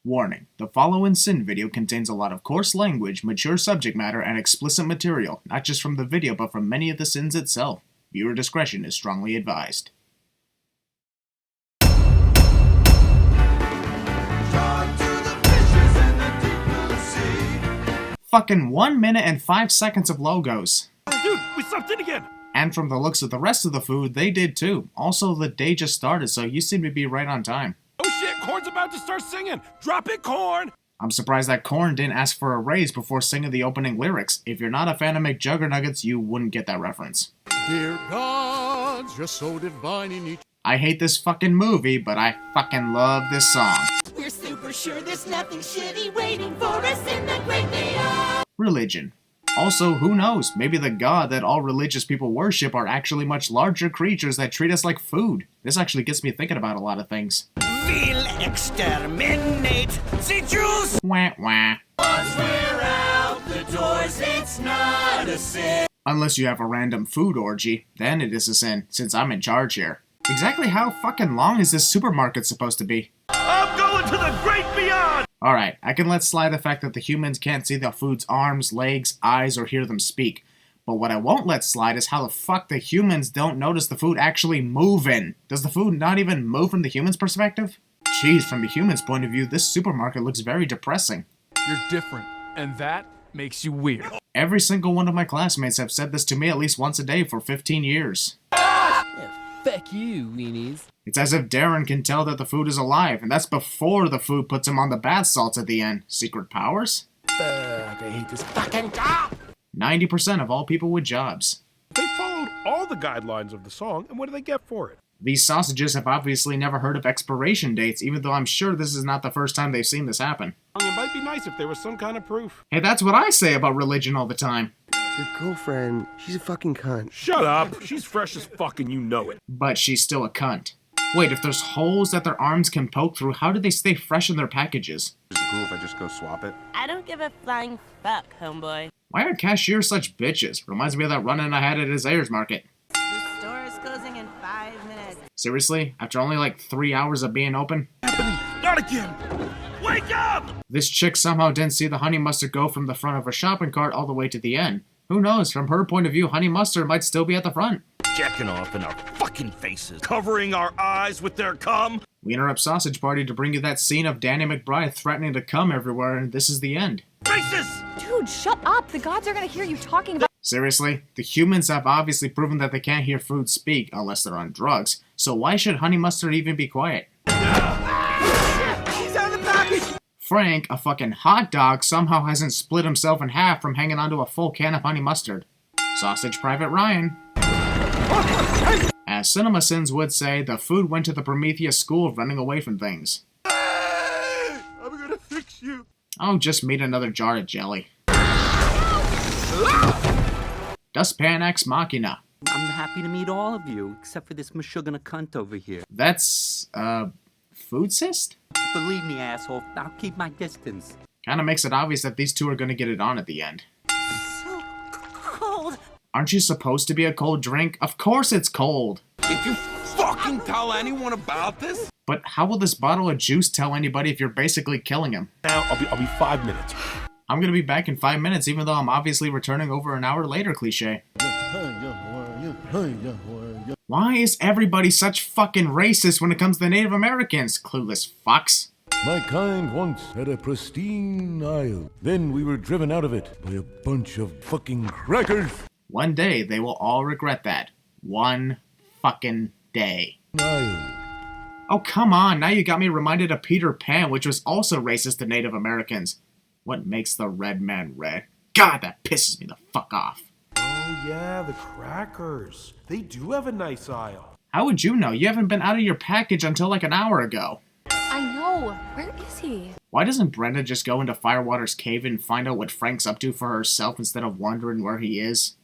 Warning, the following sin video contains a lot of coarse language, mature subject matter, and explicit material, not just from the video but from many of the sins itself. Viewer discretion is strongly advised. Fucking 1 minute and 5 seconds of logos. Dude, we stopped in again! And from the looks of the rest of the food, they did too. Also, the day just started, so you seem to be right on time. Oh shit, Korn's about to start singing! Drop it, Korn! I'm surprised that Korn didn't ask for a raise before singing the opening lyrics. If you're not a fan of McJuggernuggets, you wouldn't get that reference. Dear gods, you're so divine in each... I hate this fucking movie, but I fucking love this song. We're super sure there's nothing shitty waiting for us in the great beyond. Religion. Also, who knows? Maybe the god that all religious people worship are actually much larger creatures that treat us like food. This actually gets me thinking about a lot of things. We'll exterminate the Jews. Wah wah. Once we're out the doors, it's not a sin. Unless you have a random food orgy, then it is a sin, since I'm in charge here. Exactly how fucking long is this supermarket supposed to be? I'm going to the great beyond! Alright, I can let slide the fact that the humans can't see the food's arms, legs, eyes, or hear them speak. But what I won't let slide is how the fuck the humans don't notice the food actually moving. Does the food not even move from the human's perspective? Jeez, from the human's point of view, this supermarket looks very depressing. You're different, and that makes you weird. Every single one of my classmates have said this to me at least once a day for 15 years. Fuck you, weenies. It's as if Darren can tell that the food is alive, and that's before the food puts him on the bath salts at the end. Secret powers? Fuck, I hate this fucking job! 90% of all people with jobs. They followed all the guidelines of the song, and what do they get for it? These sausages have obviously never heard of expiration dates, even though I'm sure this is not the first time they've seen this happen. It might be nice if there was some kind of proof. Hey, that's what I say about religion all the time. Your girlfriend, she's a fucking cunt. Shut up! She's fresh as fuck and you know it. But she's still a cunt. Wait, if there's holes that their arms can poke through, how do they stay fresh in their packages? Is it cool if I just go swap it? I don't give a flying fuck, homeboy. Why are cashiers such bitches? Reminds me of that run-in I had at Azaire's Market. The store is closing in 5 minutes. Seriously? After only like 3 hours of being open? Not again! Wake up! This chick somehow didn't see the honey mustard go from the front of her shopping cart all the way to the end. Who knows, from her point of view, honey mustard might still be at the front. Jacking off in our fucking faces, covering our eyes with their cum. We interrupt Sausage Party to bring you that scene of Danny McBride threatening to come everywhere, and this is the end. Racist! Dude, shut up! The gods are gonna hear you talking about— Seriously? The humans have obviously proven that they can't hear food speak unless they're on drugs, so why should honey mustard even be quiet? He's on the package. Frank, a fucking hot dog, somehow hasn't split himself in half from hanging onto a full can of honey mustard. Sausage Private Ryan. As CinemaSins would say, the food went to the Prometheus school of running away from things. Hey, I'm gonna fix you. Oh, just made another jar of jelly. Dustpan Ex Machina. I'm happy to meet all of you, except for this mashugana cunt over here. That's, food cyst? Believe me, asshole, I'll keep my distance. Kinda makes it obvious that these two are gonna get it on at the end. So cold. Aren't you supposed to be a cold drink? Of course it's cold! If you fucking tell anyone about this? But how will this bottle of juice tell anybody if you're basically killing him? Now, I'll be 5 minutes. I'm gonna be back in 5 minutes even though I'm obviously returning over an hour later, cliche. Why is everybody such fucking racist when it comes to Native Americans, clueless fucks? My kind once had a pristine isle. Then we were driven out of it by a bunch of fucking crackers. One day they will all regret that. One fucking day. Isle. Oh come on, now you got me reminded of Peter Pan, which was also racist to Native Americans. What makes the red man red? God, that pisses me the fuck off. Oh yeah, the crackers. They do have a nice aisle. How would you know? You haven't been out of your package until like an hour ago. I know. Where is he? Why doesn't Brenda just go into Firewater's cave and find out what Frank's up to for herself instead of wondering where he is?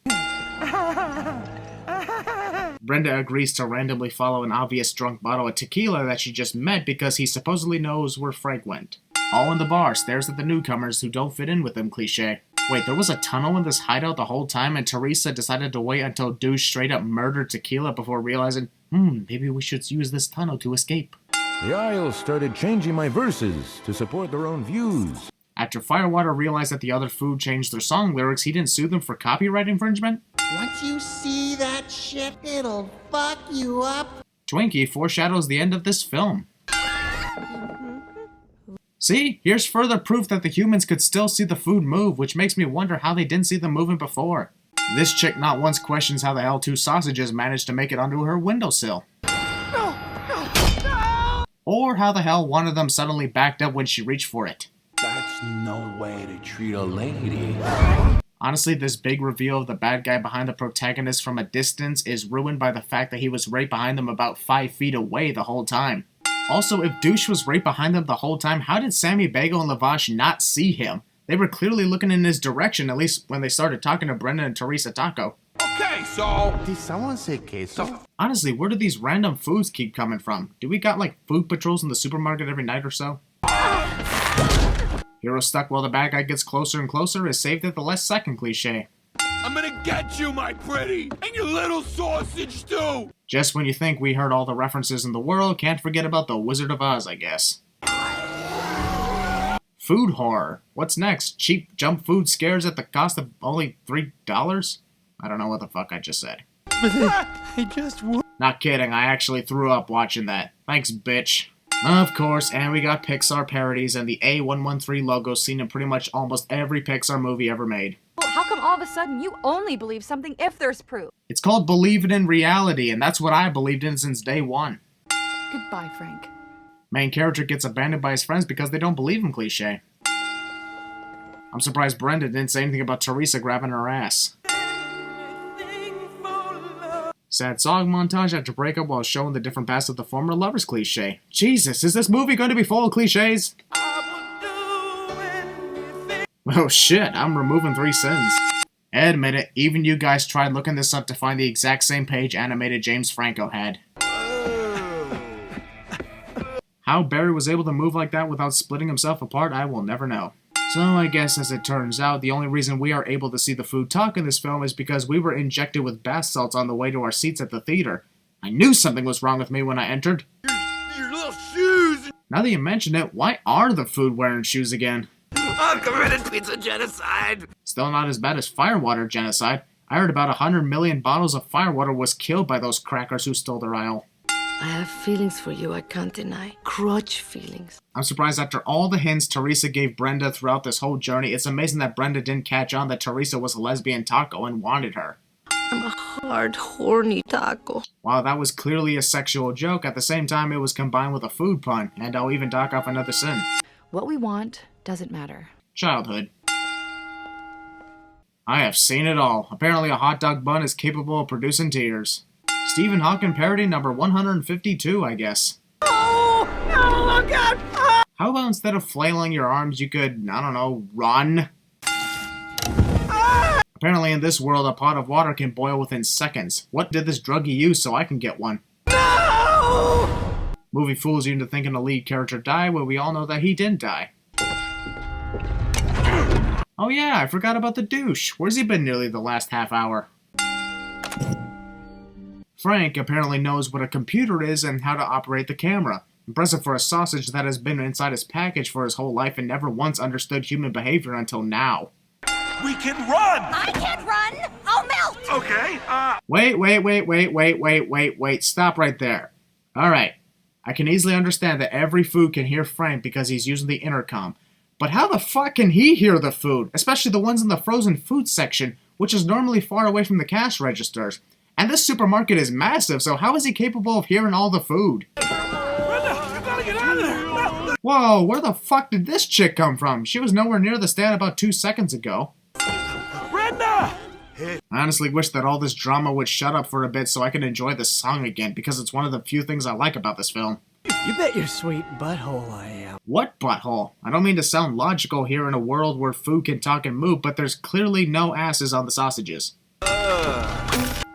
Brenda agrees to randomly follow an obvious drunk bottle of tequila that she just met because he supposedly knows where Frank went. All in the bar stares at the newcomers who don't fit in with them, cliche. Wait, there was a tunnel in this hideout the whole time and Teresa decided to wait until Douche straight up murdered Tequila before realizing, maybe we should use this tunnel to escape. The aisle started changing my verses to support their own views. After Firewater realized that the other food changed their song lyrics, he didn't sue them for copyright infringement? Once you see that shit, it'll fuck you up. Twinkie foreshadows the end of this film. See? Here's further proof that the humans could still see the food move, which makes me wonder how they didn't see them moving before. This chick not once questions how the hell two sausages managed to make it onto her windowsill. Or how the hell one of them suddenly backed up when she reached for it. That's no way to treat a lady. Honestly, this big reveal of the bad guy behind the protagonist from a distance is ruined by the fact that he was right behind them about 5 feet away the whole time. Also, if Douche was right behind them the whole time, how did Sammy Bagel and Lavash not see him? They were clearly looking in his direction, at least when they started talking to Brenda and Teresa Taco. Okay, so... Did someone say queso? Honestly, where do these random foods keep coming from? Do we got like food patrols in the supermarket every night or so? Hero stuck while the bad guy gets closer and closer is saved at the last second cliche. I'm gonna get you, my pretty! And your little sausage, too! Just when you think we heard all the references in the world, can't forget about the Wizard of Oz, I guess. Food horror. What's next? Cheap jump food scares at the cost of only $3? I don't know what the fuck I just said. Not kidding, I actually threw up watching that. Thanks, bitch. Of course, and we got Pixar parodies and the A113 logo seen in pretty much almost every Pixar movie ever made. Well, how come all of a sudden you only believe something if there's proof? It's called Believe It in Reality, and that's what I believed in since day one. Goodbye, Frank. Main character gets abandoned by his friends because they don't believe him cliche. I'm surprised Brenda didn't say anything about Teresa grabbing her ass. Sad song montage after breakup while showing the different paths of the former lovers cliche. Jesus, is this movie going to be full of cliches? Oh shit, I'm removing 3 sins. Admit it, even you guys tried looking this up to find the exact same page animated James Franco had. How Barry was able to move like that without splitting himself apart, I will never know. So I guess as it turns out, the only reason we are able to see the food talk in this film is because we were injected with bath salts on the way to our seats at the theater. I knew something was wrong with me when I entered. Your little shoes! Now that you mention it, why are the food wearing shoes again? I've committed pizza genocide! Still not as bad as Firewater genocide. I heard about 100 million bottles of Firewater was killed by those crackers who stole their aisle. I have feelings for you I can't deny. Crotch feelings. I'm surprised after all the hints Teresa gave Brenda throughout this whole journey, it's amazing that Brenda didn't catch on that Teresa was a lesbian taco and wanted her. I'm a hard, horny taco. While that was clearly a sexual joke, at the same time it was combined with a food pun, and I'll even dock off another sin. What we want doesn't matter. Childhood. I have seen it all. Apparently a hot dog bun is capable of producing tears. Stephen Hawking parody number 152, I guess. Oh God! How about instead of flailing your arms, you could, I don't know, run? Apparently in this world, a pot of water can boil within seconds. What did this druggie use so I can get one? No! Movie fools you into thinking the lead character died when we all know that he didn't die. Oh yeah, I forgot about the douche. Where's he been nearly the last half hour? Frank apparently knows what a computer is and how to operate the camera. Impressive for a sausage that has been inside his package for his whole life and never once understood human behavior until now. We can run! I can't run! I'll melt! Okay, Wait, stop right there. Alright, I can easily understand that every food can hear Frank because he's using the intercom. But how the fuck can he hear the food? Especially the ones in the frozen food section, which is normally far away from the cash registers. And this supermarket is massive, so how is he capable of hearing all the food? Brenda, you gotta get out of there! No. Whoa, where the fuck did this chick come from? She was nowhere near the stand about 2 seconds ago. Brenda! I honestly wish that all this drama would shut up for a bit so I can enjoy this song again, because it's one of the few things I like about this film. You bet your sweet butthole I am. What butthole? I don't mean to sound logical here in a world where food can talk and move, but there's clearly no asses on the sausages.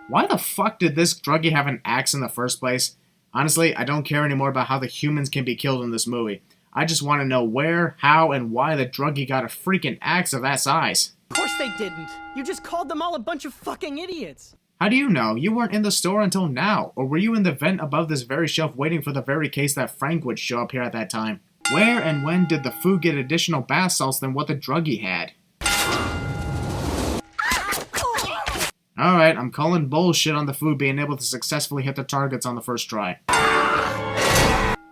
Why the fuck did this druggie have an axe in the first place? Honestly, I don't care anymore about how the humans can be killed in this movie. I just want to know where, how, and why the druggie got a freaking axe of that size. Of course they didn't. You just called them all a bunch of fucking idiots. How do you know? You weren't in the store until now. Or were you in the vent above this very shelf waiting for the very case that Frank would show up here at that time? Where and when did the food get additional bath salts than what the druggie had? Alright, I'm calling bullshit on the food being able to successfully hit the targets on the first try.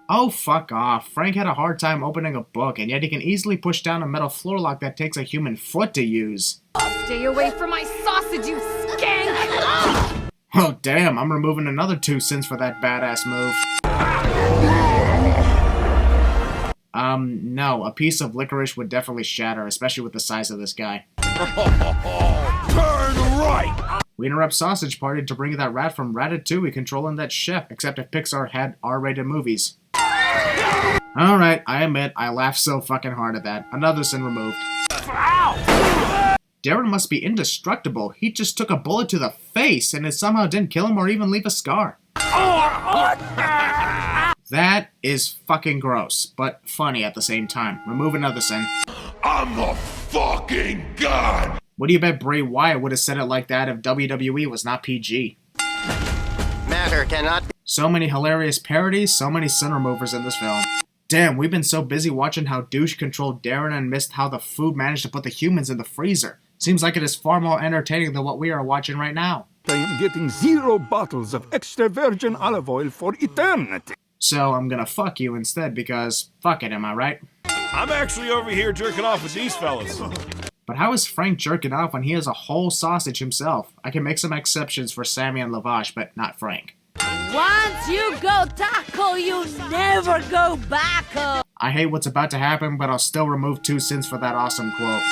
Oh, fuck off. Frank had a hard time opening a book, and yet he can easily push down a metal floor lock that takes a human foot to use. Stay away from my sausage, you skank! Oh, damn, I'm removing another 2 cents for that badass move. No, a piece of licorice would definitely shatter, especially with the size of this guy. Turn right! We interrupt Sausage Party to bring that rat from Ratatouille controlling that chef, except if Pixar had R-rated movies. Alright, I admit, I laughed so fucking hard at that. Another sin removed. Darren must be indestructible. He just took a bullet to the face, and it somehow didn't kill him or even leave a scar. That is fucking gross, but funny at the same time. Remove another sin. I'm the fucking god! What do you bet Bray Wyatt would have said it like that if WWE was not PG? Matter cannot be. So many hilarious parodies, so many sin removers in this film. Damn, we've been so busy watching how Douche controlled Darren and missed how the food managed to put the humans in the freezer. Seems like it is far more entertaining than what we are watching right now. I am getting 0 bottles of extra virgin olive oil for eternity. So I'm gonna fuck you instead because fuck it, am I right? I'm actually over here jerking off with these fellas. But how is Frank jerking off when he has a whole sausage himself? I can make some exceptions for Sammy and Lavash, but not Frank. Once you go taco, you never go back. I hate what's about to happen, but I'll still remove 2 cents for that awesome quote.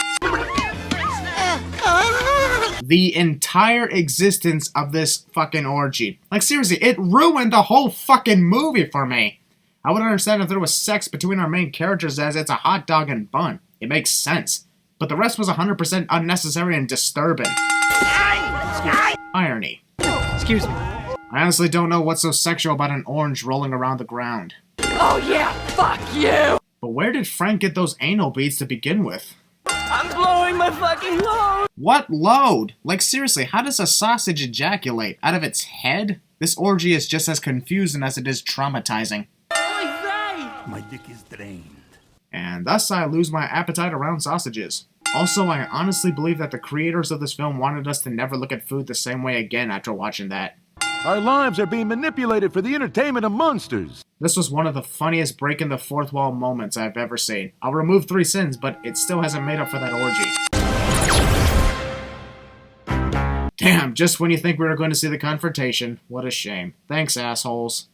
The entire existence of this fucking orgy. Like, seriously, it ruined the whole fucking movie for me. I would understand if there was sex between our main characters as it's a hot dog and bun. It makes sense. But the rest was 100% unnecessary and disturbing. Irony. Excuse me. I honestly don't know what's so sexual about an orange rolling around the ground. Oh yeah, fuck you! But where did Frank get those anal beads to begin with? I'm blowing my fucking load! What load? Like, seriously, how does a sausage ejaculate? Out of its head? This orgy is just as confusing as it is traumatizing. My dick is drained. And thus I lose my appetite around sausages. Also, I honestly believe that the creators of this film wanted us to never look at food the same way again after watching that. Our lives are being manipulated for the entertainment of monsters. This was one of the funniest breaking the fourth wall moments I've ever seen. I'll remove 3 sins, but it still hasn't made up for that orgy. Damn, just when you think we were going to see the confrontation. What a shame. Thanks, assholes.